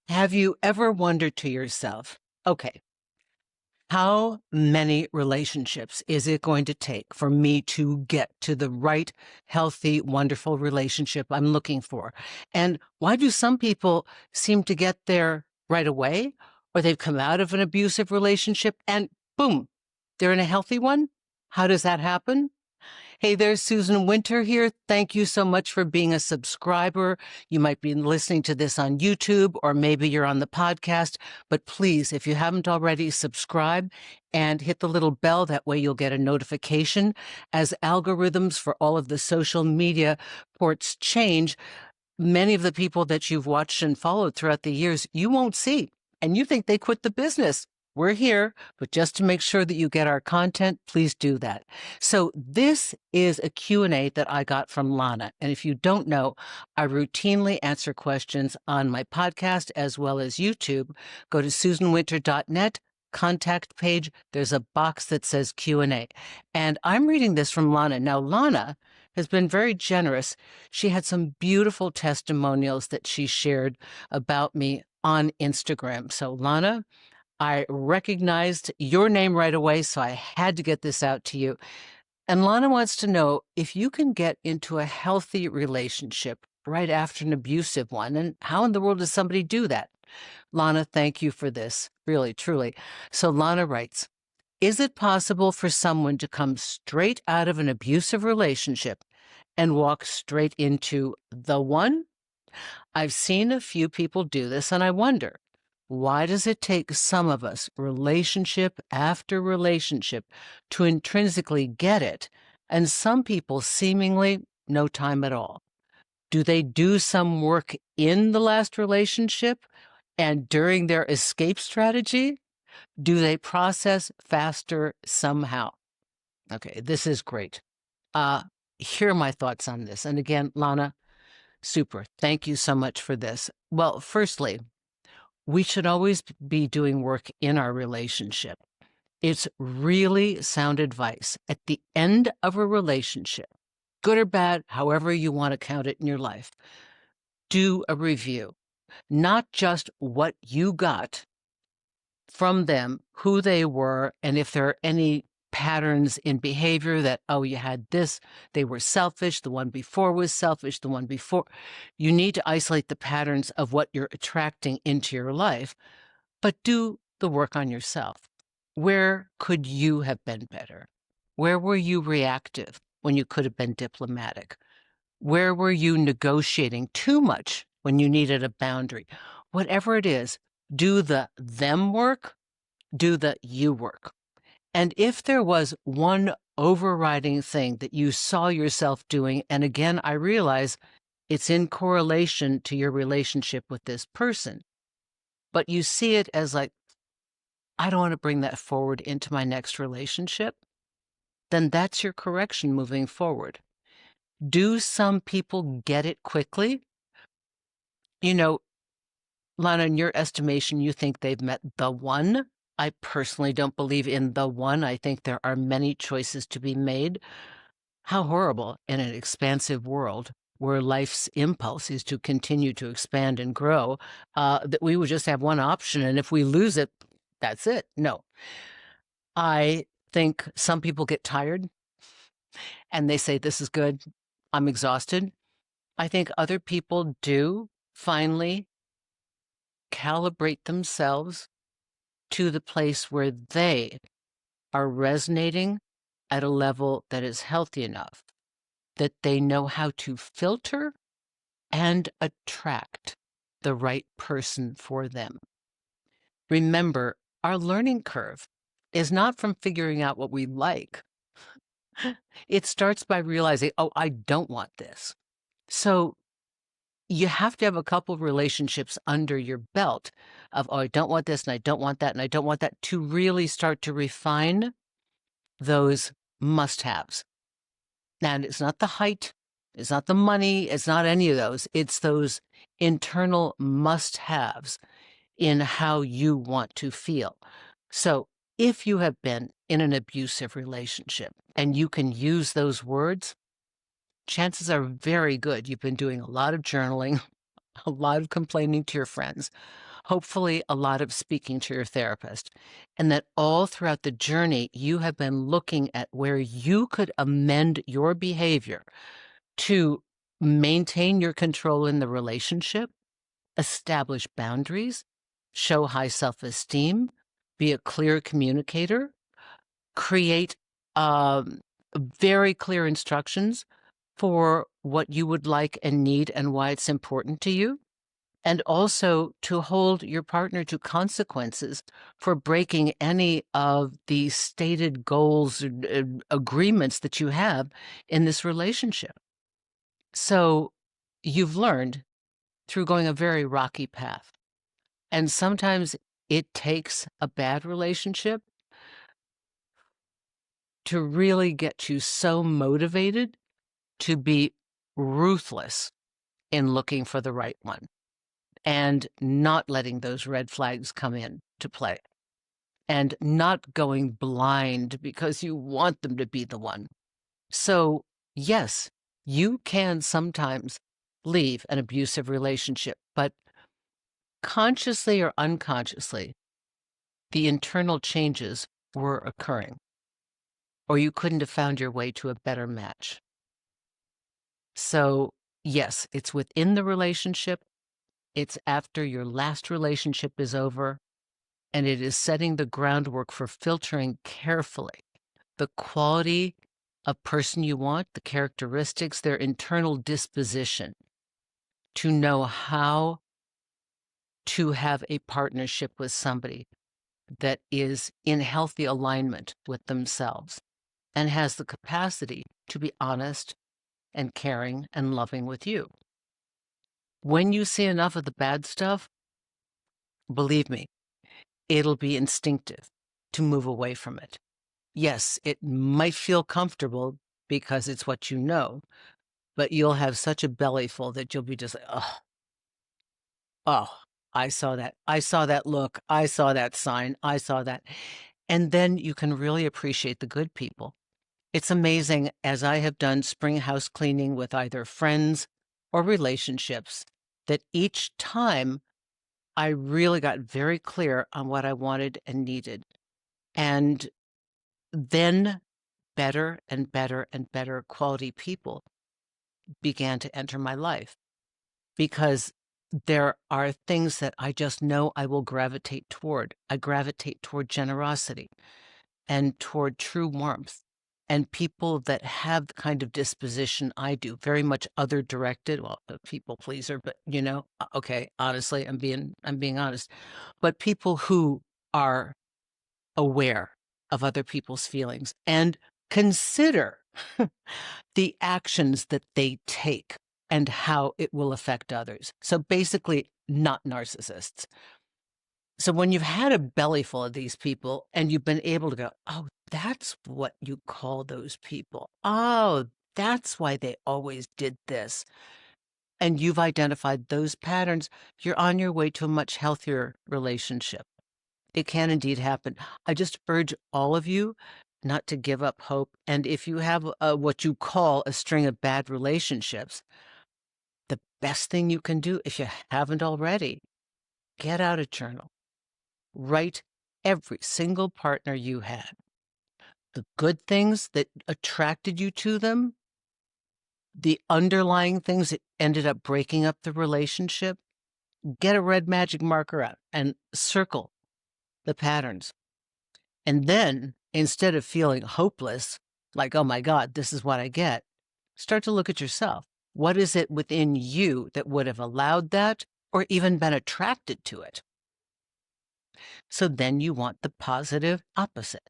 Have you ever wondered to yourself, okay, how many relationships is it going to take for me to get to the right, healthy, wonderful relationship I'm looking for? And why do some people seem to get there right away, or they've come out of an abusive relationship and boom, they're in a healthy one? How does that happen? Hey there, Susan Winter here. Thank you so much for being a subscriber. You might be listening to this on YouTube, or maybe you're on the podcast, but please, if you haven't already, subscribe and hit the little bell. That way you'll get a notification. As algorithms for all of the social media ports change, many of the people that you've watched and followed throughout the years, you won't see, and you think they quit the business. We're here, but just to make sure that you get our content, please do that. So this is a Q&A that I got from Lana. And if you don't know, I routinely answer questions on my podcast as well as YouTube. Go to susanwinter.net, contact page. There's a box that says Q&A. And I'm reading this from Lana. Now, Lana has been very generous. She had some beautiful testimonials that she shared about me on Instagram. So Lana, I recognized your name right away, so I had to get this out to you. And Lana wants to know if you can get into a healthy relationship right after an abusive one, and how in the world does somebody do that? Lana, thank you for this, really, truly. So Lana writes, is it possible for someone to come straight out of an abusive relationship and walk straight into the one? I've seen a few people do this, and I wonder, why does it take some of us, relationship after relationship, to intrinsically get it, and some people seemingly no time at all? Do they do some work in the last relationship and during their escape strategy? Do they process faster somehow? Okay, this is great. Here are my thoughts on this. And again, Lana, super. Thank you so much for this. Well, firstly, we should always be doing work in our relationship. It's really sound advice. At the end of a relationship, good or bad, however you want to count it in your life, do a review, not just what you got from them, who they were, and if there are any patterns in behavior that, oh, you had this, they were selfish, the one before was selfish, the one before. You need to isolate the patterns of what you're attracting into your life, but do the work on yourself. Where could you have been better? Where were you reactive when you could have been diplomatic? Where were you negotiating too much when you needed a boundary? Whatever it is, do the them work, do the you work. And if there was one overriding thing that you saw yourself doing, and again, I realize it's in correlation to your relationship with this person, but you see it as like, I don't want to bring that forward into my next relationship, then that's your correction moving forward. Do some people get it quickly? You know, Lana, in your estimation, you think they've met the one. I personally don't believe in the one. I think there are many choices to be made. How horrible in an expansive world where life's impulse is to continue to expand and grow, that we would just have one option. And if we lose it, that's it. No. I think some people get tired and they say, this is good. I'm exhausted. I think other people do finally calibrate themselves to the place where they are resonating at a level that is healthy enough that they know how to filter and attract the right person for them. Remember, our learning curve is not from figuring out what we like. It starts by realizing, oh, I don't want this. So you have to have a couple of relationships under your belt of, oh, I don't want this and I don't want that and I don't want that, to really start to refine those must-haves. And it's not the height, it's not the money, it's not any of those. It's those internal must-haves in how you want to feel. So if you have been in an abusive relationship and you can use those words, chances are very good you've been doing a lot of journaling, a lot of complaining to your friends, hopefully a lot of speaking to your therapist, and that all throughout the journey, you have been looking at where you could amend your behavior to maintain your control in the relationship, establish boundaries, show high self-esteem, be a clear communicator, create um, very clear instructions for what you would like and need and why it's important to you, and also to hold your partner to consequences for breaking any of the stated goals or agreements that you have in this relationship. So you've learned through going a very rocky path. And sometimes it takes a bad relationship to really get you so motivated to be ruthless in looking for the right one and not letting those red flags come in to play and not going blind because you want them to be the one. So, yes, you can sometimes leave an abusive relationship, but consciously or unconsciously, the internal changes were occurring, or you couldn't have found your way to a better match. So, yes, it's within the relationship. It's after your last relationship is over, and it is setting the groundwork for filtering carefully the quality of person you want, the characteristics, their internal disposition, to know how to have a partnership with somebody that is in healthy alignment with themselves and has the capacity to be honest and caring and loving with you. When you see enough of the bad stuff, believe me, it'll be instinctive to move away from it. Yes, it might feel comfortable because it's what you know, but you'll have such a bellyful that you'll be just like, oh, oh, I saw that. I saw that look. I saw that sign. I saw that. And then you can really appreciate the good people. It's amazing, as I have done spring house cleaning with either friends or relationships, that each time I really got very clear on what I wanted and needed. And then better and better and better quality people began to enter my life because there are things that I just know I will gravitate toward. I gravitate toward generosity and toward true warmth and people that have the kind of disposition I do, very much other directed. Well, a people pleaser, but okay, honestly, I'm being honest, but people who are aware of other people's feelings and consider the actions that they take and how it will affect others. So basically, not narcissists. So when you've had a belly full of these people and you've been able to go, oh, that's what you call those people. Oh, that's why they always did this. And you've identified those patterns, you're on your way to a much healthier relationship. It can indeed happen. I just urge all of you not to give up hope. And if you have what you call a string of bad relationships, the best thing you can do, if you haven't already, get out a journal. Write every single partner you had, the good things that attracted you to them, the underlying things that ended up breaking up the relationship. Get a red magic marker out and circle the patterns. And then instead of feeling hopeless, like, oh my God, this is what I get, start to look at yourself. What is it within you that would have allowed that or even been attracted to it? So then you want the positive opposite.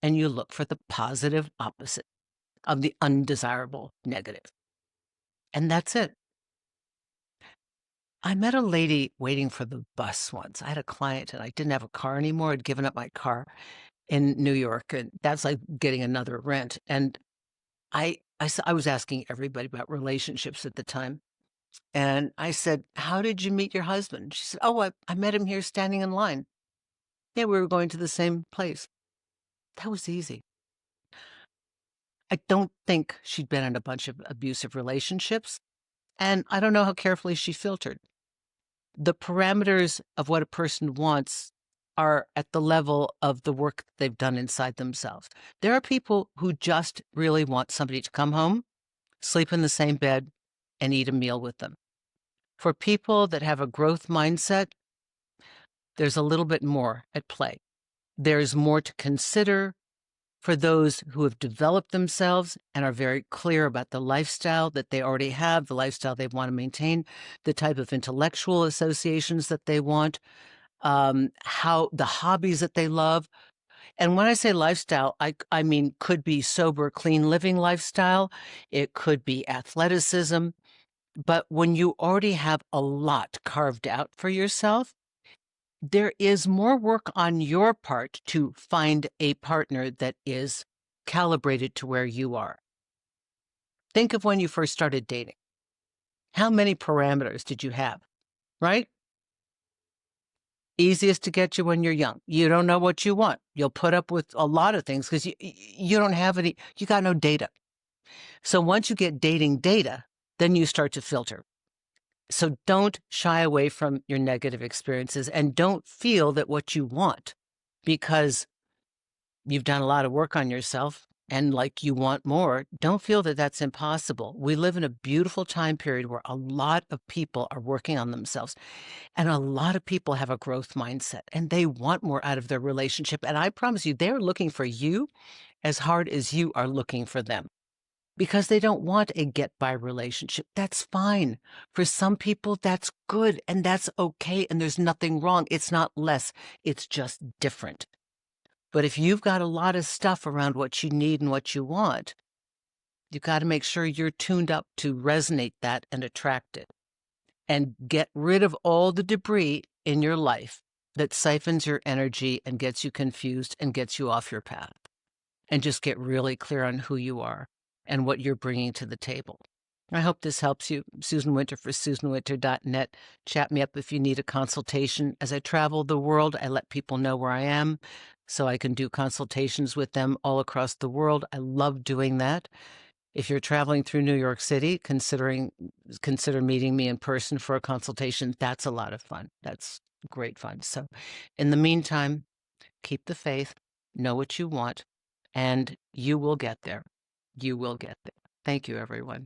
And you look for the positive opposite of the undesirable negative. And that's it. I met a lady waiting for the bus once. I had a client and I didn't have a car anymore. I'd given up my car in New York, and that's like getting another rent. And I was asking everybody about relationships at the time. And I said, how did you meet your husband? She said, oh, I met him here standing in line. Yeah, we were going to the same place. That was easy. I don't think she'd been in a bunch of abusive relationships. And I don't know how carefully she filtered. The parameters of what a person wants are at the level of the work they've done inside themselves. There are people who just really want somebody to come home, sleep in the same bed, and eat a meal with them. For people that have a growth mindset, there's a little bit more at play. There's more to consider for those who have developed themselves and are very clear about the lifestyle that they already have, the lifestyle they want to maintain, the type of intellectual associations that they want, how the hobbies that they love. And when I say lifestyle, I mean could be sober, clean living lifestyle. It could be athleticism. But when you already have a lot carved out for yourself, there is more work on your part to find a partner that is calibrated to where you are. Think of when you first started dating. How many parameters did you have, right? Easiest to get you when you're young. You don't know what you want. You'll put up with a lot of things because you don't have any, you got no data. So once you get dating data, then you start to filter. So don't shy away from your negative experiences and don't feel that what you want, because you've done a lot of work on yourself and like you want more, don't feel that that's impossible. We live in a beautiful time period where a lot of people are working on themselves and a lot of people have a growth mindset and they want more out of their relationship. And I promise you, they're looking for you as hard as you are looking for them, because they don't want a get-by relationship. That's fine. For some people, that's good and that's okay. And there's nothing wrong. It's not less. It's just different. But if you've got a lot of stuff around what you need and what you want, you've got to make sure you're tuned up to resonate that and attract it. And get rid of all the debris in your life that siphons your energy and gets you confused and gets you off your path. And just get really clear on who you are and what you're bringing to the table. I hope this helps you. Susan Winter for SusanWinter.net. Chat me up if you need a consultation. As I travel the world, I let people know where I am so I can do consultations with them all across the world. I love doing that. If you're traveling through New York City, consider meeting me in person for a consultation. That's a lot of fun. That's great fun. So in the meantime, keep the faith, know what you want, and you will get there. You will get there. Thank you, everyone.